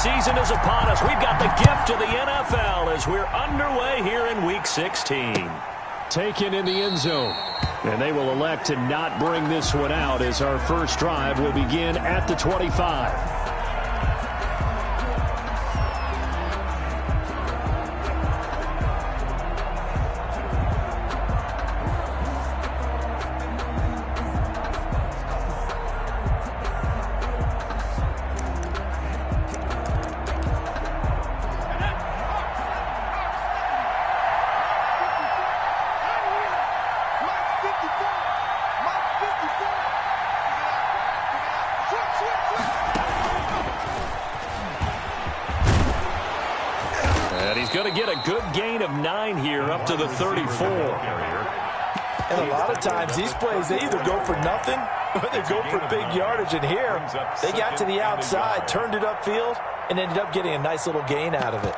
season is upon us. We've got the gift of the NFL as we're underway here in Week 16. Taken in the end zone. And they will elect to not bring this one out as our first drive will begin at the 25. Going to get a good gain of 9 here up to the 34. And a lot of times these plays, they either go for nothing or they go for big yardage. And here, they got to the outside, turned it upfield, and ended up getting a nice little gain out of it.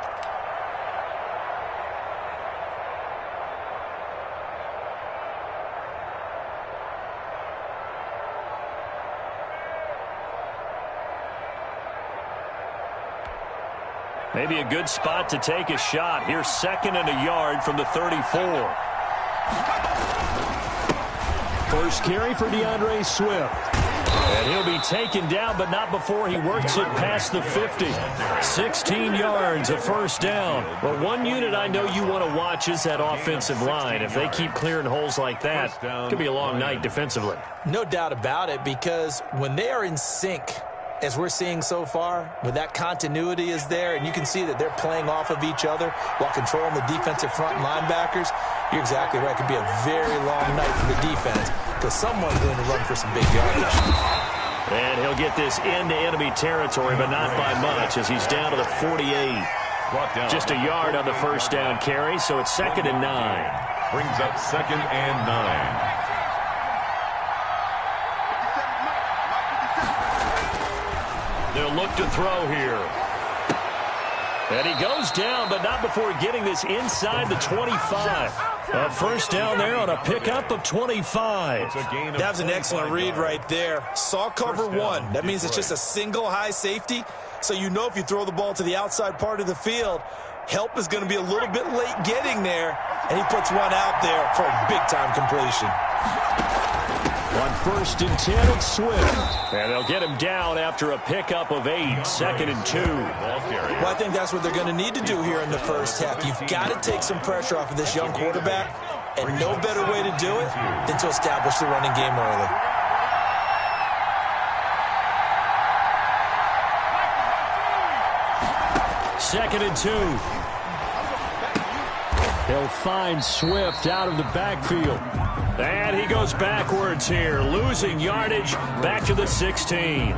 Maybe a good spot to take a shot. Here's 2nd and a yard from the 34. First carry for DeAndre Swift. And he'll be taken down, but not before he works it past the 50. 16 yards, a first down. But one unit I know you want to watch is that offensive line. If they keep clearing holes like that, it could be a long night defensively. No doubt about it, because when they are in sync, as we're seeing so far, when that continuity is there and you can see that they're playing off of each other while controlling the defensive front linebackers, you're exactly right. It could be a very long night for the defense because someone's going to run for some big yardage. And he'll get this into enemy territory, but not by much as he's down to the 48. Just a yard on the first down carry, so it's 2nd and 9. Brings up 2nd and 9. They'll look to throw here. And he goes down, but not before getting this inside the 25. A first down there on a pickup of 25. That was an excellent read right there. Saw cover 1. That means it's just a single high safety. So you know if you throw the ball to the outside part of the field, help is going to be a little bit late getting there. And he puts one out there for a big-time completion. On 1st and 10, it's Swift. And they'll get him down after a pickup of 8, 2nd and 2. Well, I think that's what they're going to need to do here in the first half. You've got to take some pressure off of this young quarterback, and no better way to do it than to establish the running game early. Second and 2. They'll find Swift out of the backfield. And he goes backwards here, losing yardage back to the 16.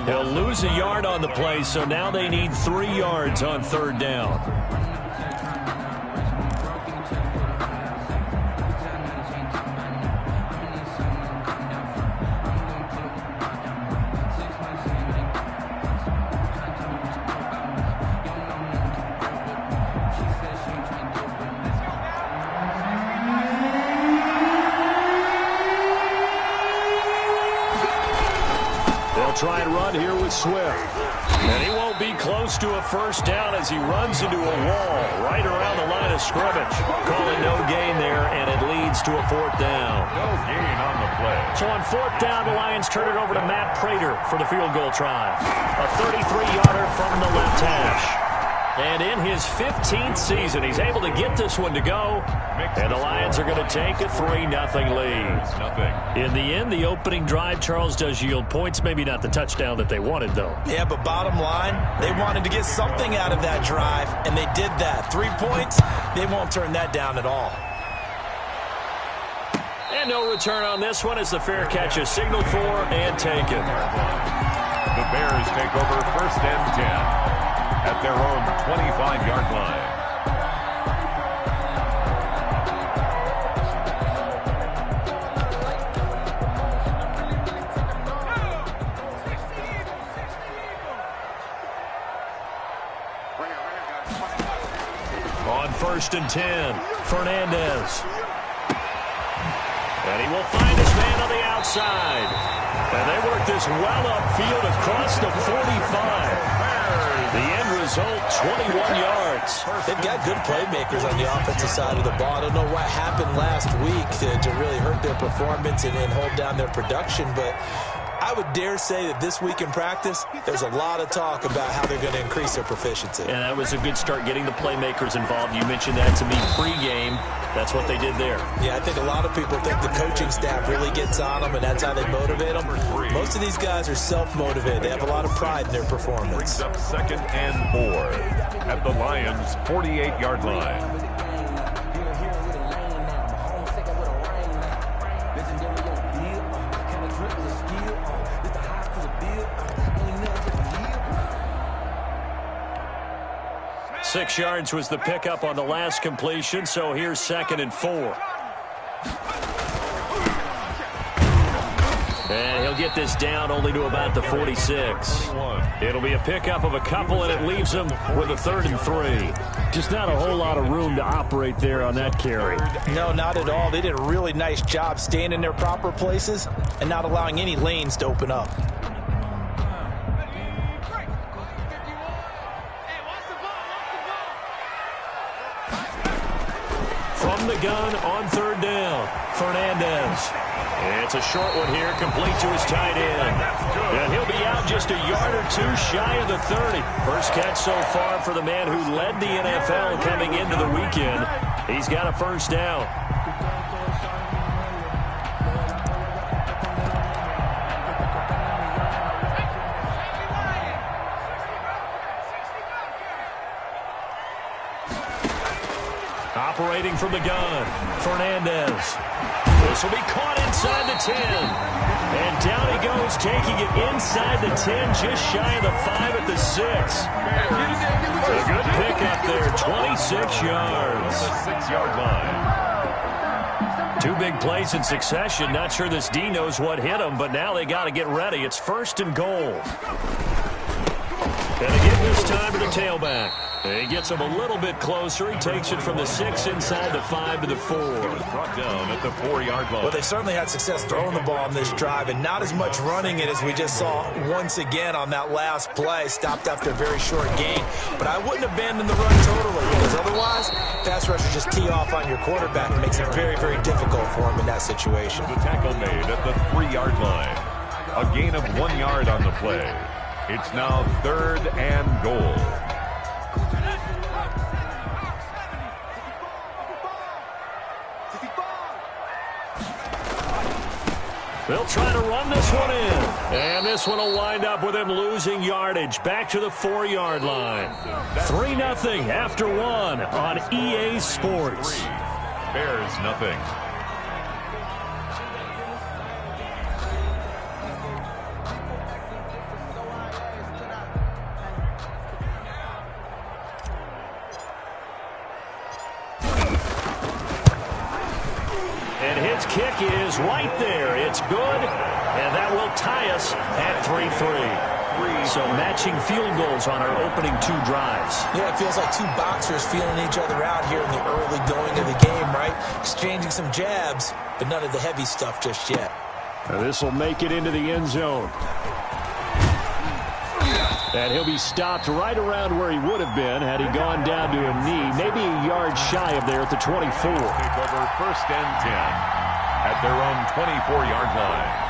He'll lose a yard on the play, so now they need 3 yards on 3rd down. Try and run here with Swift. And he won't be close to a first down as he runs into a wall right around the line of scrimmage. Calling no gain there, and it leads to a 4th down. No gain on the play. So on 4th down, the Lions turn it over to Matt Prater for the field goal try. A 33-yarder from the left hash. And in his 15th season, he's able to get this one to go. And the Lions are going to take a 3-0 lead. In the end, the opening drive, Charles, does yield points. Maybe not the touchdown that they wanted, though. Yeah, but bottom line, they wanted to get something out of that drive, and they did that. 3 points, they won't turn that down at all. And no return on this one as the fair catch is signaled for and taken. The Bears take over 1st and 10 at their own 25-yard line. On 1st and 10, Fernandez. And he will find his man on the outside. And they work this well upfield across the 45. The end result, 21 yards. They've got good playmakers on the offensive side of the ball. I don't know what happened last week to really hurt their performance and hold down their production, but I would dare say that this week in practice, there's a lot of talk about how they're going to increase their proficiency. And that was a good start, getting the playmakers involved. You mentioned that to me pregame. That's what they did there. Yeah, I think a lot of people think the coaching staff really gets on them, and that's how they motivate them. Most of these guys are self-motivated. They have a lot of pride in their performance. Brings up 2nd and 4 at the Lions' 48-yard line. Six yards was the pickup on the last completion, so here's 2nd and 4. And he'll get this down only to about the 46. It'll be a pickup of a couple, and it leaves him with a 3rd and 3. Just not a whole lot of room to operate there on that carry. No, not at all. They did a really nice job staying in their proper places and not allowing any lanes to open up. From the gun on 3rd down, Fernandez. It's a short one here, complete to his tight end. And he'll be out just a yard or two shy of the 30. First catch so far for the man who led the NFL coming into the weekend. He's got a first down. Operating from the gun, Fernandez. This will be caught inside the 10. And down he goes, taking it inside the 10, just shy of the 5 at the 6. A good pickup there, 26 yards. The 6-yard line. Two big plays in succession. Not sure this D knows what hit him, but now they got to get ready. It's 1st and goal. And again this time to the tailback. He gets him a little bit closer. He takes it from the 6 inside the 5 to the 4. Brought down at the 4-yard line. Well, they certainly had success throwing the ball on this drive, and not as much running it as we just saw once again on that last play. Stopped after a very short gain. But I wouldn't abandon the run totally, because otherwise, pass rushers just tee off on your quarterback and makes it very, very difficult for him in that situation. The tackle made at the 3-yard line. A gain of 1 yard on the play. It's now 3rd and goal. They'll try to run this one in. And this one will wind up with him losing yardage. Back to the 4-yard line. 3-0 after 1 on EA Sports. Bears nothing. And his kick is right there. It's good, and that will tie us at 3-3. So matching field goals on our opening 2 drives. Yeah, it feels like 2 boxers feeling each other out here in the early going of the game, right? Exchanging some jabs, but none of the heavy stuff just yet. And this will make it into the end zone. And he'll be stopped right around where he would have been had he gone down to a knee, maybe a yard shy of there at the 24. Take over 1st and 10 at their own 24-yard line.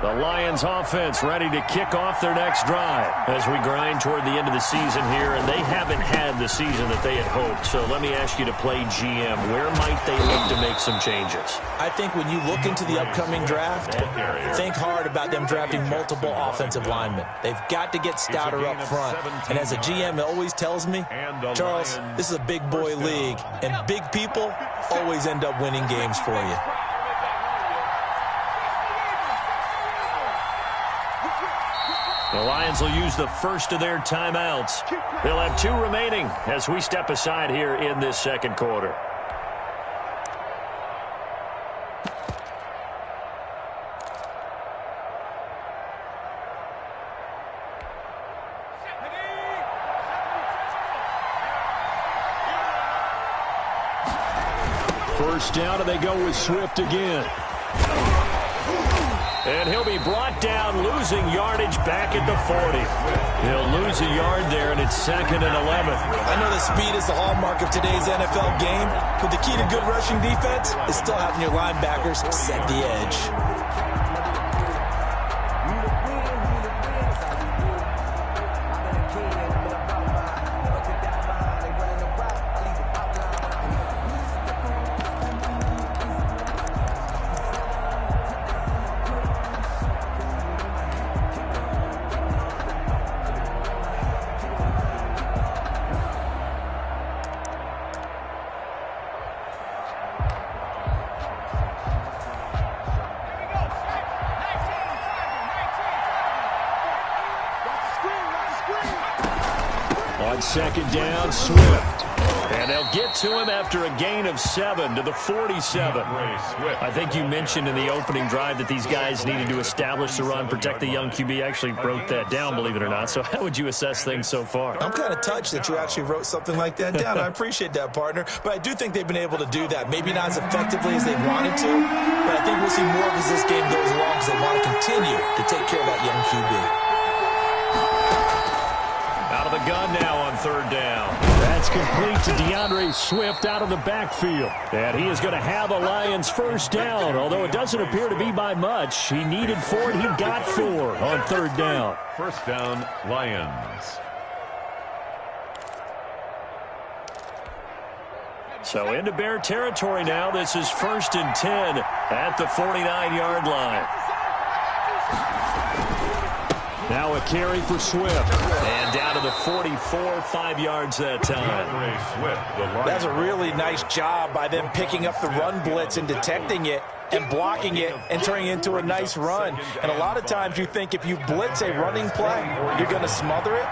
The Lions offense ready to kick off their next drive as we grind toward the end of the season here, and they haven't had the season that they had hoped. So let me ask you to play GM. Where might they look to make some changes? I think when you look into the upcoming draft, think hard about them drafting multiple offensive linemen. They've got to get stouter up front. And as a GM always tells me, Charles, this is a big boy league, and big people always end up winning games for you. The Lions will use the first of their timeouts. They'll have 2 remaining as we step aside here in this second quarter. First down, and they go with Swift again. And he'll be brought down, losing yardage back at the 40. He'll lose a yard there, and it's 2nd and 11. I know that speed is the hallmark of today's NFL game, but the key to good rushing defense is still having your linebackers set the edge. On 2nd down, Swift. And they'll get to him after a gain of 7 to the 47. I think you mentioned in the opening drive that these guys needed to establish the run, protect the young QB. Actually broke that down, believe it or not. So how would you assess things so far? I'm kind of touched that you actually wrote something like that down. I appreciate that, partner. But I do think they've been able to do that. Maybe not as effectively as they wanted to, but I think we'll see more of as this game goes along because they want to continue to take care of that young QB. Out of the gun now on 3rd down. That's complete to DeAndre Swift out of the backfield. And he is going to have a Lions first down, although it doesn't appear to be by much. He needed 4, and he got 4 on 3rd down. First down, Lions. So into Bear territory now. This is 1st and 10 at the 49-yard line. Now a carry for Swift. And down to the 44, 5 yards that time. That's a really nice job by them picking up the run blitz and detecting it and blocking it and turning it into a nice run. And a lot of times you think if you blitz a running play, you're going to smother it.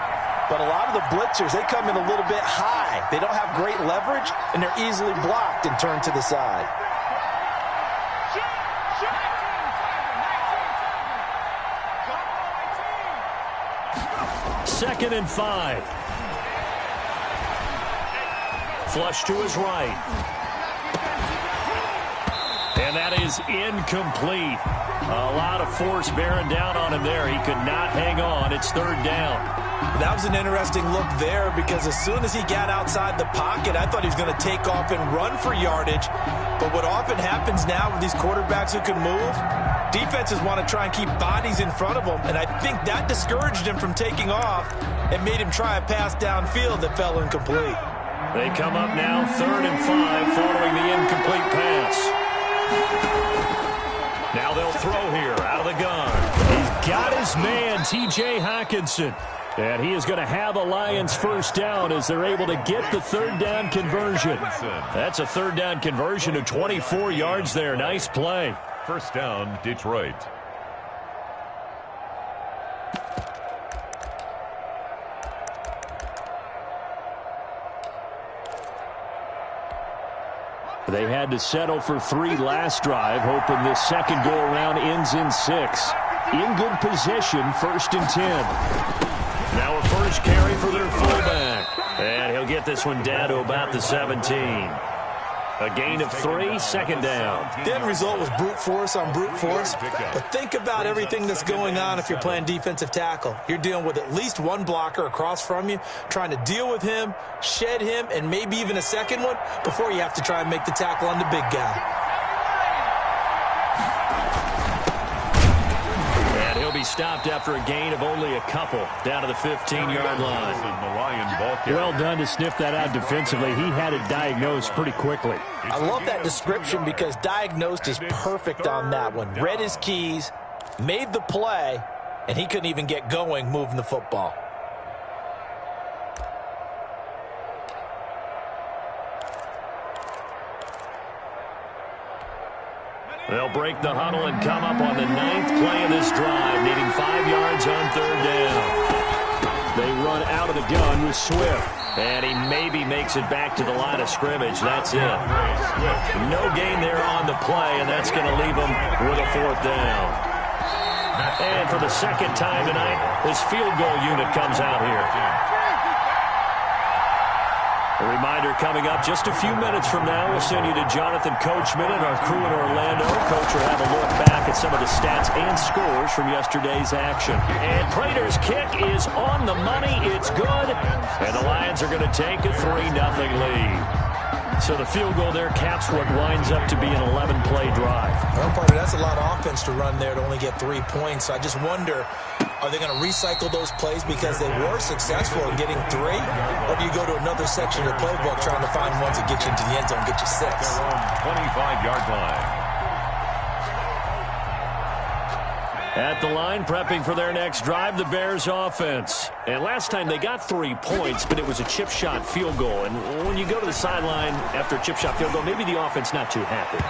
But a lot of the blitzers, they come in a little bit high. They don't have great leverage, and they're easily blocked and turned to the side. Second and 5. Flush to his right. And that is incomplete. A lot of force bearing down on him there. He could not hang on. It's 3rd down. That was an interesting look there because as soon as he got outside the pocket, I thought he was going to take off and run for yardage. But what often happens now with these quarterbacks who can move, defenses want to try and keep bodies in front of them, and I think that discouraged him from taking off and made him try a pass downfield that fell incomplete. They come up now 3rd and 5 following the incomplete pass. Now they'll throw here out of the gun. He's got his man, T.J. Hockenson. And he is going to have a Lions first down as they're able to get the 3rd down conversion. That's a 3rd down conversion of 24 yards there. Nice play. First down, Detroit. They had to settle for 3 last drive, hoping this second go-around ends in 6. In good position, 1st and 10. Now a first carry for their fullback. And he'll get this one down to about the 17. A gain of 3, 2nd down. The end result was brute force on brute force. But think about everything that's going on if you're playing defensive tackle. You're dealing with at least one blocker across from you, trying to deal with him, shed him, and maybe even a second one before you have to try and make the tackle on the big guy. And he'll be stopped after a gain of only a couple down to the 15-yard line. Well done to sniff that out defensively. He had it diagnosed pretty quickly. I love that description because diagnosed is perfect on that one. Read his keys, made the play, and he couldn't even get going moving the football. They'll break the huddle and come up on the 9th play of this drive, needing 5 yards on 3rd down. They run out of the gun with Swift. And he maybe makes it back to the line of scrimmage. That's it. No gain there on the play, and that's going to leave him with a 4th down. And for the 2nd time tonight, this field goal unit comes out here. A reminder coming up just a few minutes from now. We'll send you to Jonathan Coachman and our crew in Orlando. Coach will have a look back at some of the stats and scores from yesterday's action. And Prater's kick is on the money. It's good. And the Lions are going to take a 3-0 lead. So the field goal there caps what winds up to be an 11-play drive. Well, partner, that's a lot of offense to run there to only get 3 points. So I just wonder, are they going to recycle those plays because they were successful in getting 3? Or do you go to another section of the playbook trying to find ones that get you into the end zone, get you 6? 25-yard line. At the line, prepping for their next drive, the Bears offense. And last time they got 3 points, but it was a chip shot field goal. And when you go to the sideline after a chip shot field goal, maybe the offense not too happy.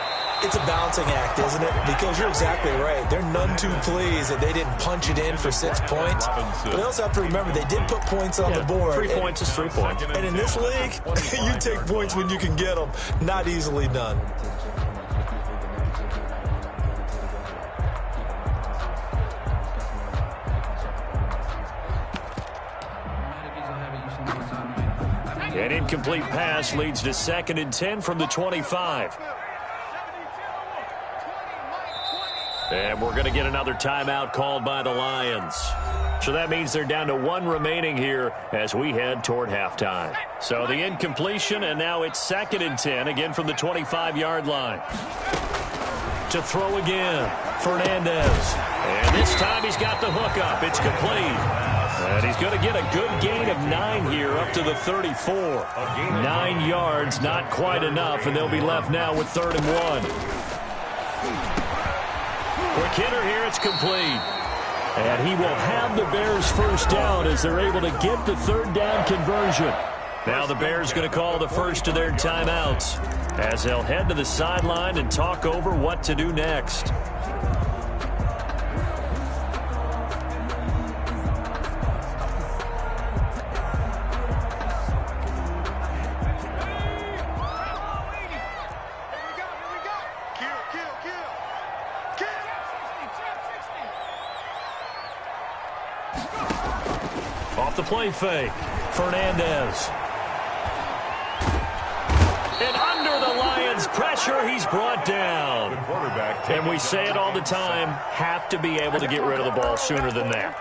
It's a balancing act, isn't it? Because you're exactly right. They're none too pleased that they didn't punch it in for 6 points. But they also have to remember they did put points on the board. 3 points is 3 points. And in this league, you take points when you can get them. Not easily done. An incomplete pass leads to 2nd and 10 from the 25. And we're going to get another timeout called by the Lions. So that means they're down to 1 remaining here as we head toward halftime. So the incompletion, and now it's 2nd and 10, again from the 25-yard line. To throw again, Fernandez. And this time he's got the hook up. It's complete. And he's going to get a good gain of 9 here up to the 34. 9 yards, not quite enough, and they'll be left now with 3rd and 1. Quick hitter here, it's complete. And he will have the Bears first down as they're able to get the 3rd down conversion. Now the Bears going to call the first of their timeouts as they'll head to the sideline and talk over what to do next. Off the play fake, Fernandez. And under the Lions' pressure, he's brought down. And we say it all the time, have to be able to get rid of the ball sooner than that.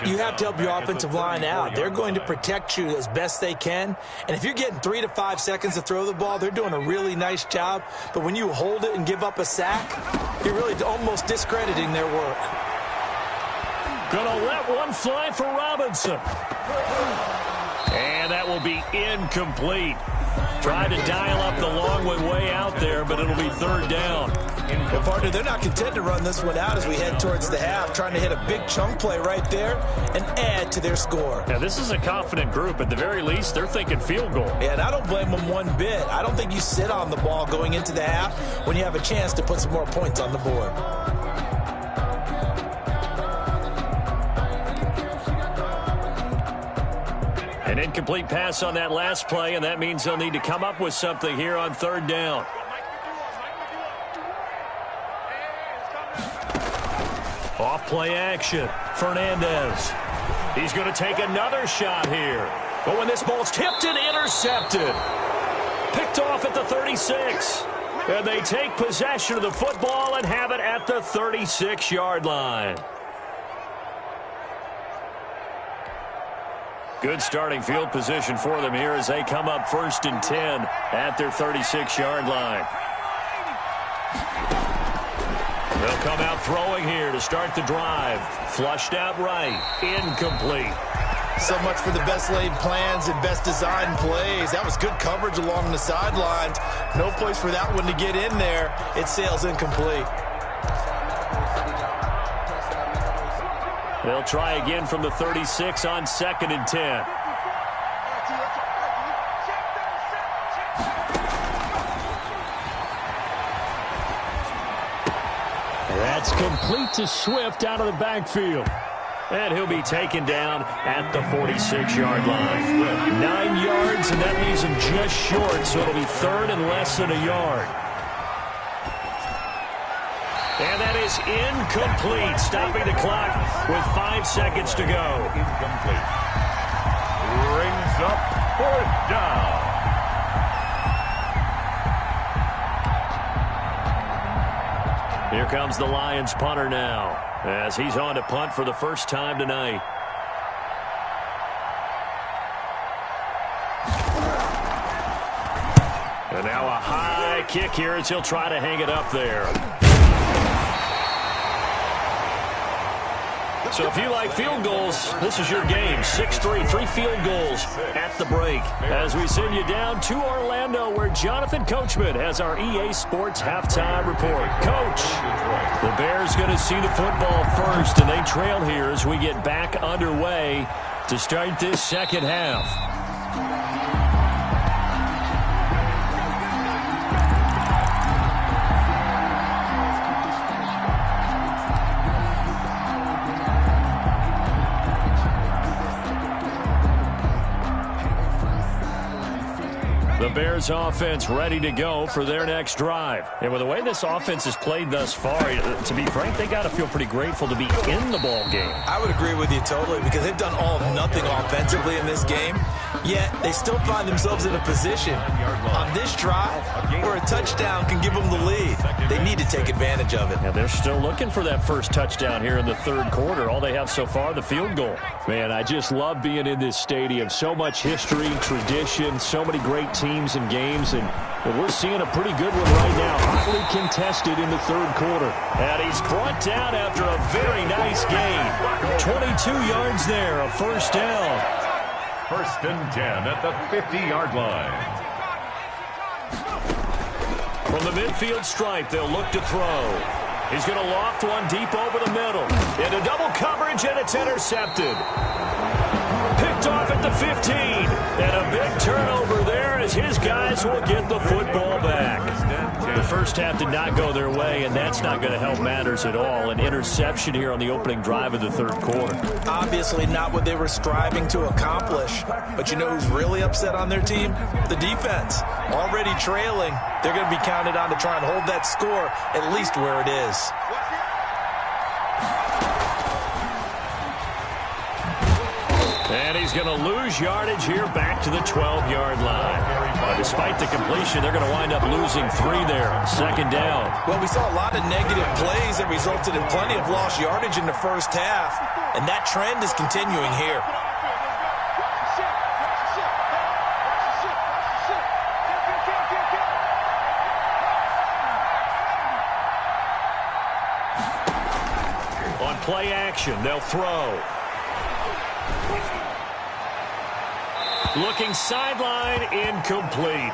You have to help your offensive line out. They're going to protect you as best they can. And if you're getting 3 to 5 seconds to throw the ball, they're doing a really nice job. But when you hold it and give up a sack, you're really almost discrediting their work. Gonna let one fly for Robinson. And that will be incomplete. Tried to dial up the long way out there, but it'll be 3rd down. Well, partner, they're not content to run this one out as we head towards the half, trying to hit a big chunk play right there and add to their score. Now, this is a confident group. At the very least, they're thinking field goal. Yeah, and I don't blame them one bit. I don't think you sit on the ball going into the half when you have a chance to put some more points on the board. An incomplete pass on that last play, and that means they'll need to come up with something here on 3rd down. Off play action, Fernandez. He's going to take another shot here. But when this ball's tipped and intercepted. Picked off at the 36. And they take possession of the football and have it at the 36-yard line. Good starting field position for them here as they come up 1st and 10 at their 36-yard line. They'll come out throwing here to start the drive. Flushed out right. Incomplete. So much for the best laid plans and best designed plays. That was good coverage along the sidelines. No place for that one to get in there. It sails incomplete. They'll try again from the 36 on 2nd and 10. That's complete to Swift out of the backfield. And he'll be taken down at the 46-yard line. 9 yards, and that leaves him just short, so it'll be 3rd and less than a yard. And that is incomplete, stopping the clock with 5 seconds to go. Incomplete. Brings up 4th down. Here comes the Lions punter now, as he's on to punt for the first time tonight. And now a high kick here as he'll try to hang it up there. So if you like field goals, this is your game. 6-3, 3 field goals at the break. As we send you down to Orlando, where Jonathan Coachman has our EA Sports halftime report. Coach, the Bears going to see the football first, and they trail here as we get back underway to start this second half. The Bears offense ready to go for their next drive. And with the way this offense has played thus far, to be frank, they got to feel pretty grateful to be in the ball game. I would agree with you totally, because they've done all of nothing offensively in this game, yet they still find themselves in a position on this drive where a touchdown can give them the lead. They need to take advantage of it. And they're still looking for that first touchdown here in the third quarter. All they have so far, the field goal. Man, I just love being in this stadium. So much history, tradition, so many great teams and games, and we're seeing a pretty good one right now. Hotly contested in the third quarter. And he's brought down after a very nice gain. 22 yards there, a first down. First and 10 at the 50-yard line. From the midfield stripe, they'll look to throw. He's going to loft one deep over the middle. Into double coverage, and it's intercepted. Picked off at the 15. And a big turnover there as his guys will get the football back. The first half did not go their way, and that's not going to help matters at all. An interception here on the opening drive of the third quarter. Obviously not what they were striving to accomplish. But you know who's really upset on their team? The defense. Already trailing. They're going to be counted on to try and hold that score at least where it is. And he's going to lose yardage here back to the 12-yard line. Despite the completion, they're going to wind up losing 3 there. Second down. Well, we saw a lot of negative plays that resulted in plenty of lost yardage in the first half, and that trend is continuing here. On play action, they'll throw. Looking sideline, incomplete.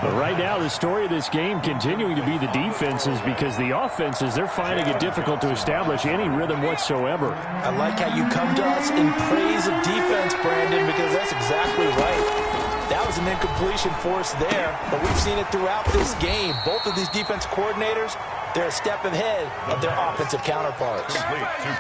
But right now, the story of this game continuing to be the defenses, because the offenses, they're finding it difficult to establish any rhythm whatsoever. I like how you come to us in praise of defense, Brandon, because that's exactly right. That was an incompletion force there, but we've seen it throughout this game. Both of these defense coordinators, they're a step ahead of their offensive counterparts.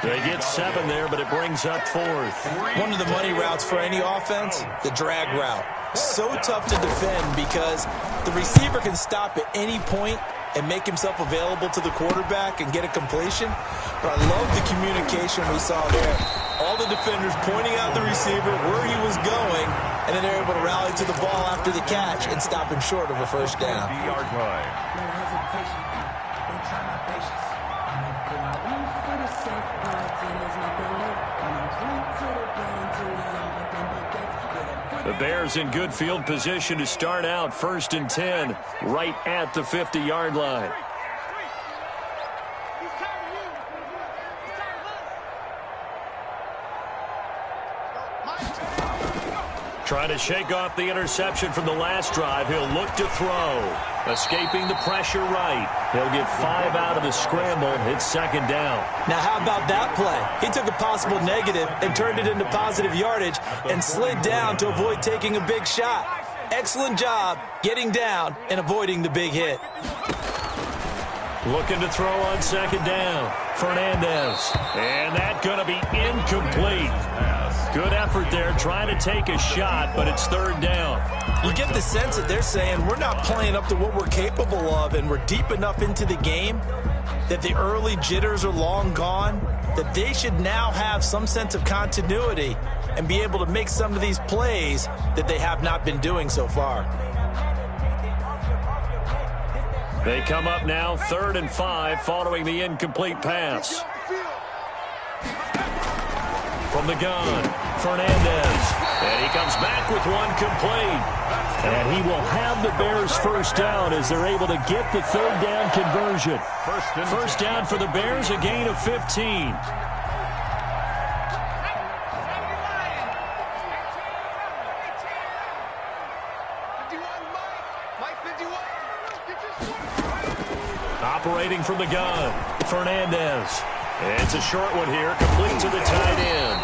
They get 7 there, but it brings up 4th. One of the money routes for any offense, the drag route. So tough to defend because the receiver can stop at any point and make himself available to the quarterback and get a completion. But I love the communication we saw there. All the defenders pointing out the receiver where he was going, and then they're able to rally to the ball after the catch and stop him short of a first down. The Bears in good field position to start out. First and 10, right at the 50-yard line. Trying to shake off the interception from the last drive. He'll look to throw. Escaping the pressure right. He'll get 5 out of the scramble. It's second down. Now, how about that play? He took a possible negative and turned it into positive yardage and slid down to avoid taking a big shot. Excellent job getting down and avoiding the big hit. Looking to throw on second down. Fernandez. And that's going to be incomplete. Good effort there, trying to take a shot, but it's third down. You get the sense that they're saying we're not playing up to what we're capable of, and we're deep enough into the game that the early jitters are long gone, that they should now have some sense of continuity and be able to make some of these plays that they have not been doing so far. They come up now 3rd and 5 following the incomplete pass. From the gun, Fernandez. And he comes back with one complete. And he will have the Bears first down as they're able to get the 3rd down conversion. First down for the Bears, a gain of 15. Operating from the gun, Fernandez. It's a short one here, complete to the tight end.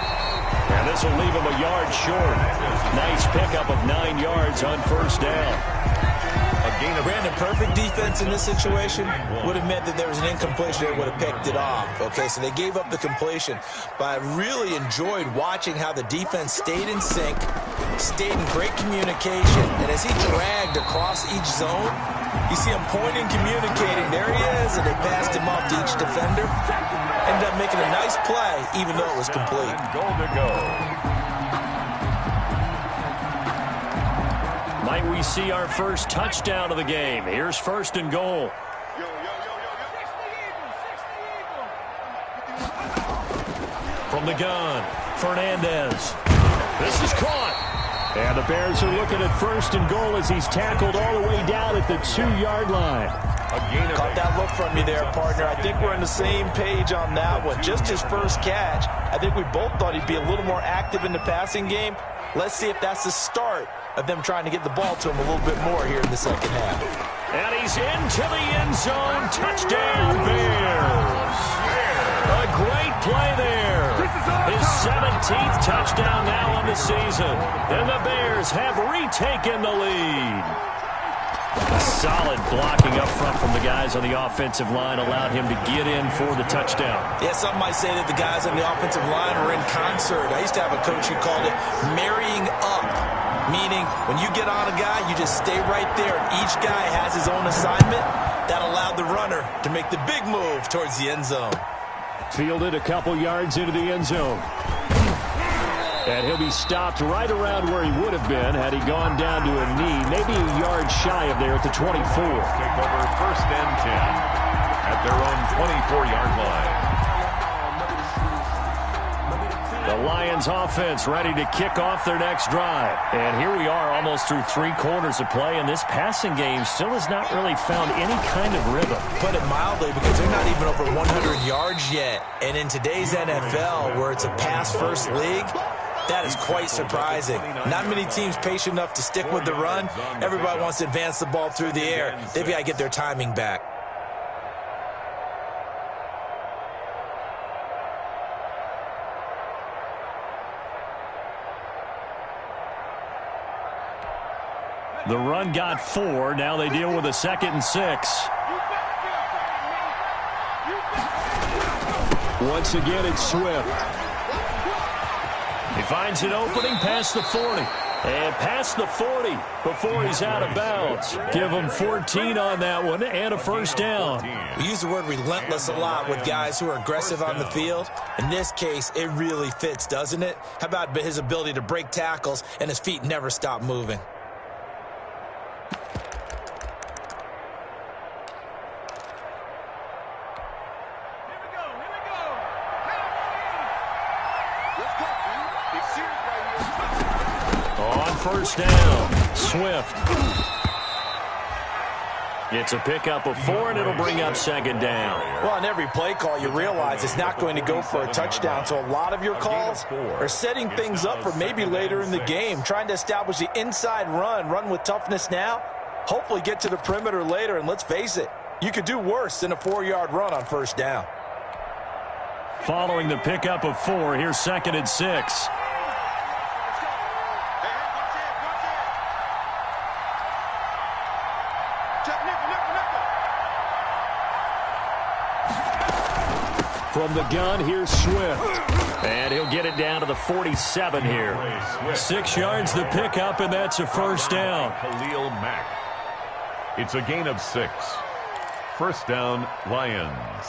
And this will leave him a yard short. Nice pickup of 9 yards on first down. Brandon, perfect defense in this situation would have meant that there was an incompletion. They would have picked it off. Okay, so they gave up the completion. But I really enjoyed watching how the defense stayed in sync, stayed in great communication, and as he dragged across each zone, you see him pointing, communicating. There he is, and they passed him off to each defender. Ended up making a nice play, even though it was complete. Goal to go. Might we see our first touchdown of the game? Here's 1st and goal. From the gun, Fernandez. This is caught. And the Bears are looking at 1st and goal as he's tackled all the way down at the 2-yard line. Caught that look from you there, partner. I think we're on the same page on that one. Just his first catch. I think we both thought he'd be a little more active in the passing game. Let's see if that's the start of them trying to get the ball to him a little bit more here in the second half. And he's into the end zone. Touchdown, Bears. A great play there. His 17th touchdown now on the season. And the Bears have retaken the lead. A solid blocking up front from the guys on the offensive line allowed him to get in for the touchdown. Yeah, some might say that the guys on the offensive line were in concert. I used to have a coach who called it marrying up, meaning when you get on a guy, you just stay right there. Each guy has his own assignment. That allowed the runner to make the big move towards the end zone. Fielded a couple yards into the end zone. And he'll be stopped right around where he would have been had he gone down to a knee, maybe a yard shy of there at the 24. Take over 1st and 10 at their own 24-yard line. The Lions offense ready to kick off their next drive. And here we are almost through 3 quarters of play, and this passing game still has not really found any kind of rhythm. Put it mildly, because they're not even over 100 yards yet. And in today's NFL, where it's a pass-first league, that is quite surprising. Not many teams patient enough to stick with the run. Everybody wants to advance the ball through the air. They've got to get their timing back. The run got 4. Now they deal with a 2nd and 6. Once again, it's Swift. He finds an opening past the 40. And past the 40 before he's out of bounds. Give him 14 on that one and a first down. We use the word relentless a lot with guys who are aggressive on the field. In this case, it really fits, doesn't it? How about his ability to break tackles and his feet never stop moving? First down, Swift. It's a pickup of 4, and it'll bring up 2nd down. Well, on every play call, you realize it's not going to go for a touchdown. So a lot of your calls are setting things up for maybe later in the game, trying to establish the inside run with toughness now, hopefully get to the perimeter later. And let's face it, you could do worse than a 4-yard run on first down. Following the pickup of 4, here's 2nd and 6. From the gun, here's Swift. And he'll get it down to the 47 here. 6 yards the pickup, and that's a first down. Khalil Mack. It's a gain of 6. First down, Lions.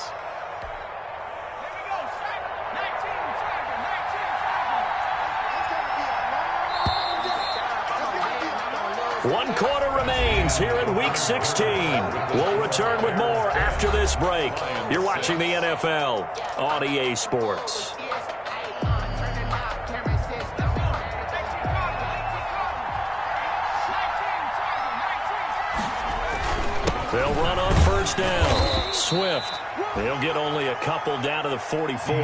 One quarter remains here in Week 16. We'll return with more after this break. You're watching the NFL on EA Sports. They'll run on first down. Swift. They'll get only a couple down to the 44.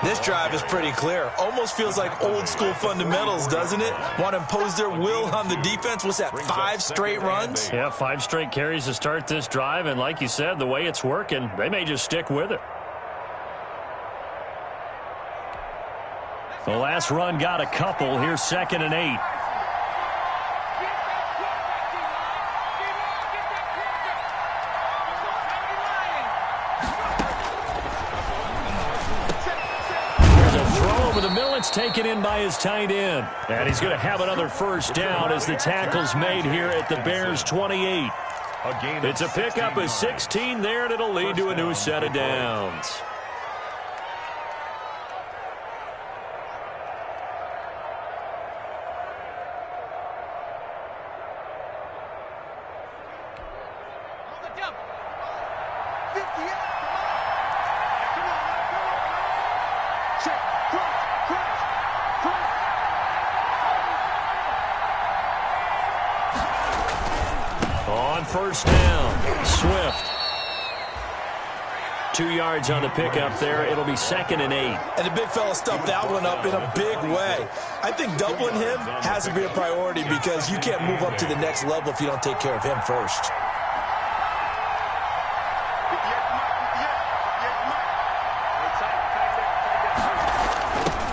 This drive is pretty clear. Almost feels like old school fundamentals, doesn't it? Want to impose their will on the defense. What's that, 5 straight runs? Yeah, 5 straight carries to start this drive. And like you said, the way it's working, they may just stick with it. The last run got a couple. Here's 2nd and 8. It's taken in by his tight end. And he's going to have another first down as the tackle's made here at the Bears' 28. It's a pickup of 16 there, and it'll lead to a new set of downs. First down, Swift. 2 yards on the pickup there. It'll be 2nd and 8. And the big fella stuffed that one up in a big way. I think doubling him has to be a priority because you can't move up to the next level if you don't take care of him first.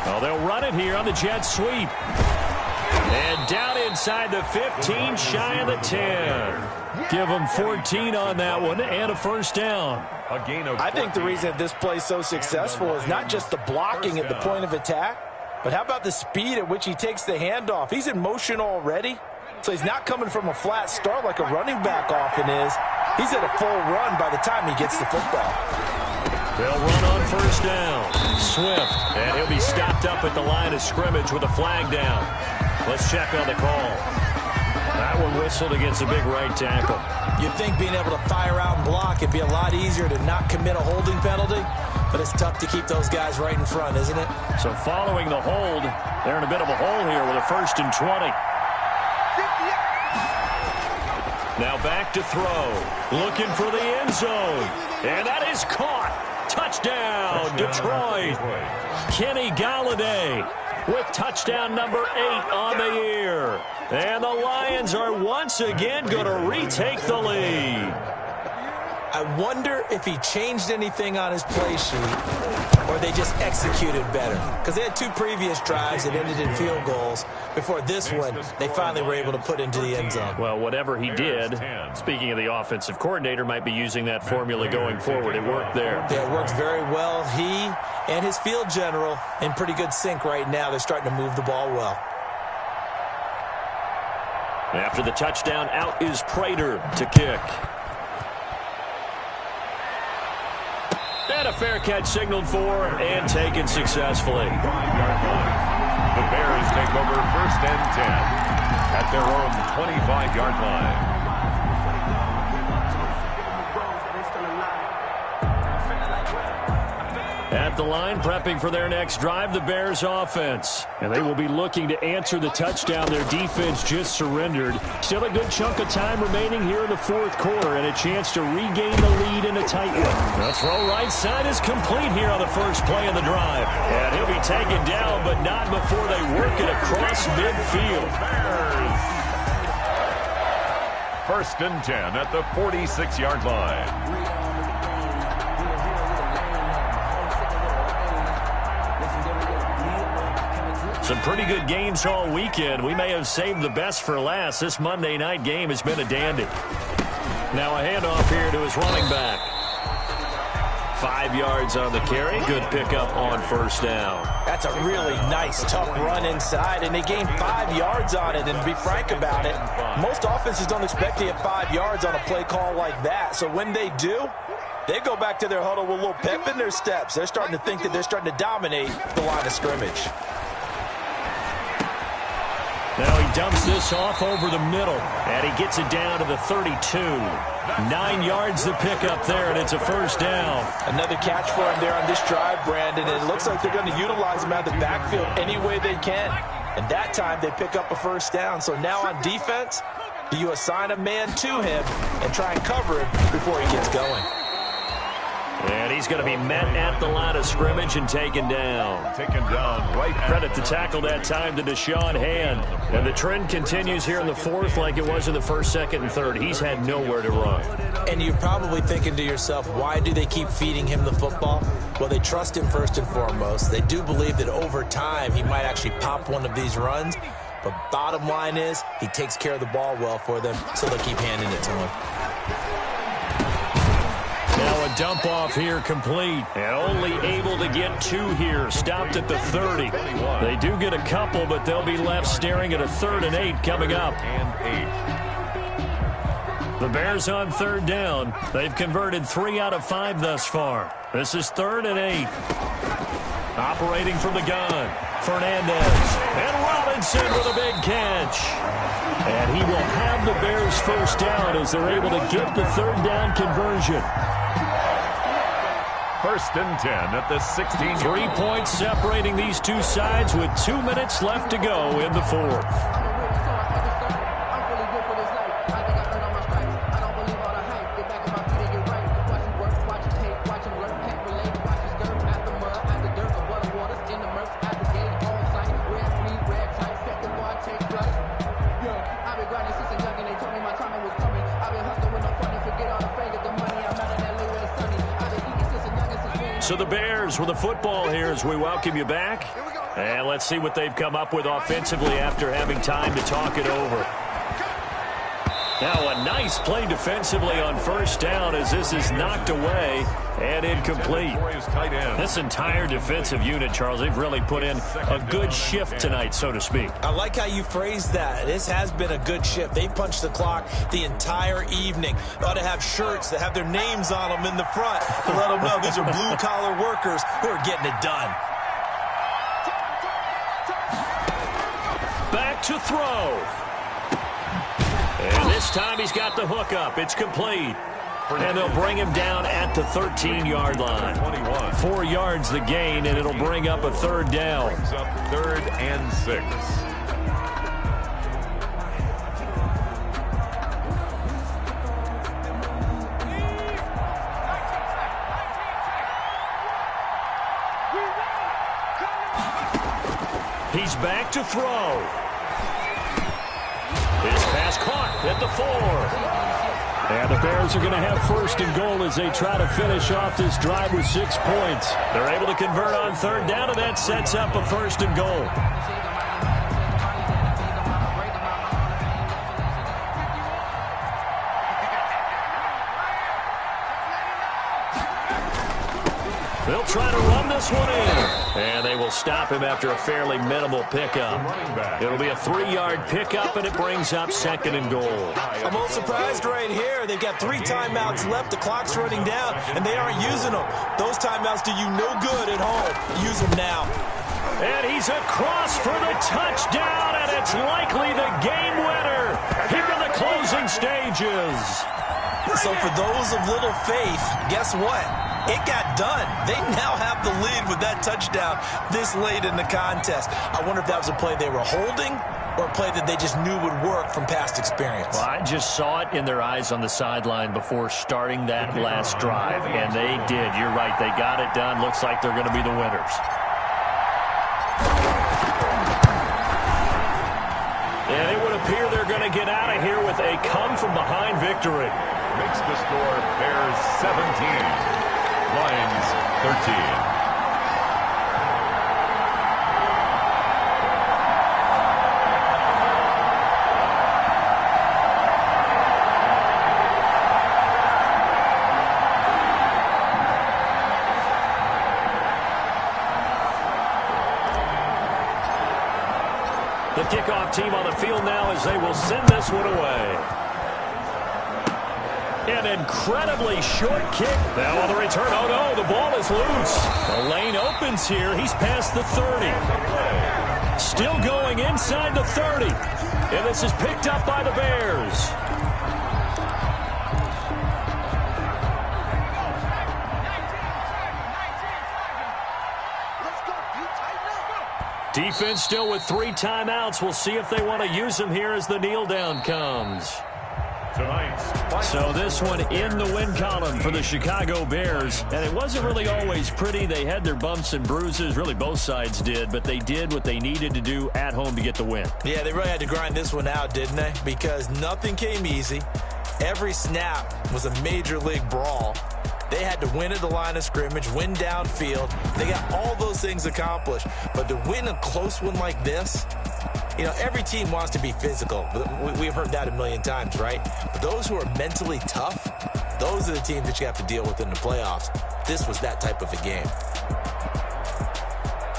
Well, they'll run it here on the jet sweep. And down inside the 15, shy of the 10. Give them 14 on that one and a first down. I think the reason this play is so successful is not just the blocking at the point of attack, but how about the speed at which he takes the handoff? He's in motion already, so he's not coming from a flat start like a running back often is. He's at a full run by the time he gets the football. They'll run on first down. Swift, and he'll be stopped up at the line of scrimmage with a flag down. Let's check on the call. That one whistled against a big right tackle. You'd think being able to fire out and block it'd be a lot easier to not commit a holding penalty, but it's tough to keep those guys right in front, isn't it? So following the hold, they're in a bit of a hole here with a 1st and 20. Now back to throw. Looking for the end zone. And that is caught. Touchdown, Detroit. Kenny Galladay with touchdown number 8 on the year. And the Lions are once again going to retake the lead. I wonder if he changed anything on his play sheet or they just executed better. Because they had 2 previous drives that ended in field goals. Before this one, they finally were able to put into the end zone. Well, whatever he did, speaking of the offensive coordinator, might be using that formula going forward. It worked there. Yeah, it worked very well. He and his field general in pretty good sync right now. They're starting to move the ball well. After the touchdown, out is Prater to kick. And a fair catch signaled for and taken successfully. The Bears take over 1st and 10 at their own 25-yard line. At the line, prepping for their next drive, the Bears offense. And they will be looking to answer the touchdown their defense just surrendered. Still a good chunk of time remaining here in the 4th quarter and a chance to regain the lead in a tight one. The throw right side is complete here on the first play of the drive. And he'll be taken down, but not before they work it across midfield. 1st and 10 at the 46-yard line. Some pretty good games all weekend. We may have saved the best for last. This Monday night game has been a dandy. Now a handoff here to his running back. 5 yards on the carry. Good pickup on first down. That's a really nice, tough run inside, and they gained 5 yards on it. And to be frank about it, most offenses don't expect to get 5 yards on a play call like that. So when they do, they go back to their huddle with a little pep in their steps. They're starting to think that they're starting to dominate the line of scrimmage. Now he dumps this off over the middle, and he gets it down to the 32. 9 yards to pick up there, and it's a first down. Another catch for him there on this drive, Brandon. And it looks like they're going to utilize him out of the backfield any way they can. And that time they pick up a first down. So now on defense, do you assign a man to him and try and cover him before he gets going? And he's going to be met at the line of scrimmage and taken down. Taken down right. Credit the tackle that time to Deshaun Hand. And the trend continues here in the fourth like it was in the first, second, and third. He's had nowhere to run. And you're probably thinking to yourself, why do they keep feeding him the football? Well, they trust him first and foremost. They do believe that over time he might actually pop one of these runs. But bottom line is he takes care of the ball well for them, so they'll keep handing it to him. Now a dump off here complete. And only able to get 2 here. Stopped at the 30. They do get a couple, but they'll be left staring at a 3rd and 8 coming up. The Bears on 3rd down. They've converted 3 out of 5 thus far. This is 3rd and 8. Operating from the gun. Fernandez. And Robinson with a big catch. And he will have the Bears first down as they're able to get the 3rd down conversion. 1st and 10 at the 16. 3 points separating these two sides with 2 minutes left to go in the fourth. So the Bears with the football here as we welcome you back. And let's see what they've come up with offensively after having time to talk it over. Now a nice play defensively on first down as this is knocked away and incomplete. This entire defensive unit, Charles, they've really put in a good shift tonight, so to speak. I like how you phrased that. This has been a good shift. They punched the clock the entire evening. They ought to have shirts that have their names on them in the front to let them know these are blue-collar workers who are getting it done. Back to throw. And this time he's got the hook up. It's complete. And they'll bring him down at the 13-yard line. 4 yards the gain, and it'll bring up a 3rd down. Brings up 3rd and 6. He's back to throw. This pass caught at the 4. And the Bears are going to have 1st and goal as they try to finish off this drive with 6 points. They're able to convert on 3rd down, and that sets up a 1st and goal. They'll try to run this one in. And they will stop him after a fairly minimal pickup. It'll be a 3-yard pickup, and it brings up 2nd and goal. I'm a little surprised right here. They've got 3 timeouts left. The clock's running down, and they aren't using them. Those timeouts do you no good at home. Use them now. And he's across for the touchdown, and it's likely the game winner here in the closing stages. So for those of little faith, guess what? It got done. They now have the lead with that touchdown this late in the contest. I wonder if that was a play they were holding or a play that they just knew would work from past experience. Well, I just saw it in their eyes on the sideline before starting that last drive, and they did. You're right. They got it done. Looks like they're going to be the winners. And it would appear they're going to get out of here with a come-from-behind victory. Makes the score Bears 17. Lions 13. The kickoff team on the field now as they will send this one away. An incredibly short kick. Now on the return. Oh, no, the ball is loose. The lane opens here. He's past the 30. Still going inside the 30. And this is picked up by the Bears. Defense still with 3 timeouts. We'll see if they want to use them here as the kneel down comes. So this one in the win column for the Chicago Bears. And it wasn't really always pretty. They had their bumps and bruises. Really, both sides did. But they did what they needed to do at home to get the win. Yeah, they really had to grind this one out, didn't they? Because nothing came easy. Every snap was a major league brawl. They had to win at the line of scrimmage, win downfield. They got all those things accomplished. But to win a close one like this, you know, every team wants to be physical. We've heard that a million times, right? But those who are mentally tough, those are the teams that you have to deal with in the playoffs. This was that type of a game.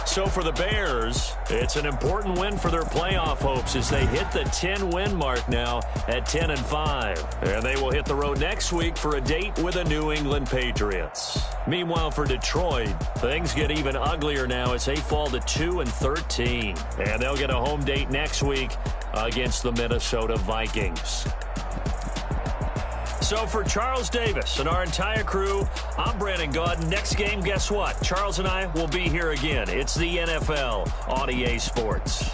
So for the Bears, it's an important win for their playoff hopes as they hit the 10-win mark now at 10-5. And they will hit the road next week for a date with the New England Patriots. Meanwhile, for Detroit, things get even uglier now as they fall to 2-13. And they'll get a home date next week against the Minnesota Vikings. So for Charles Davis and our entire crew, I'm Brandon Gaudin. Next game, guess what? Charles and I will be here again. It's the NFL on EA Sports.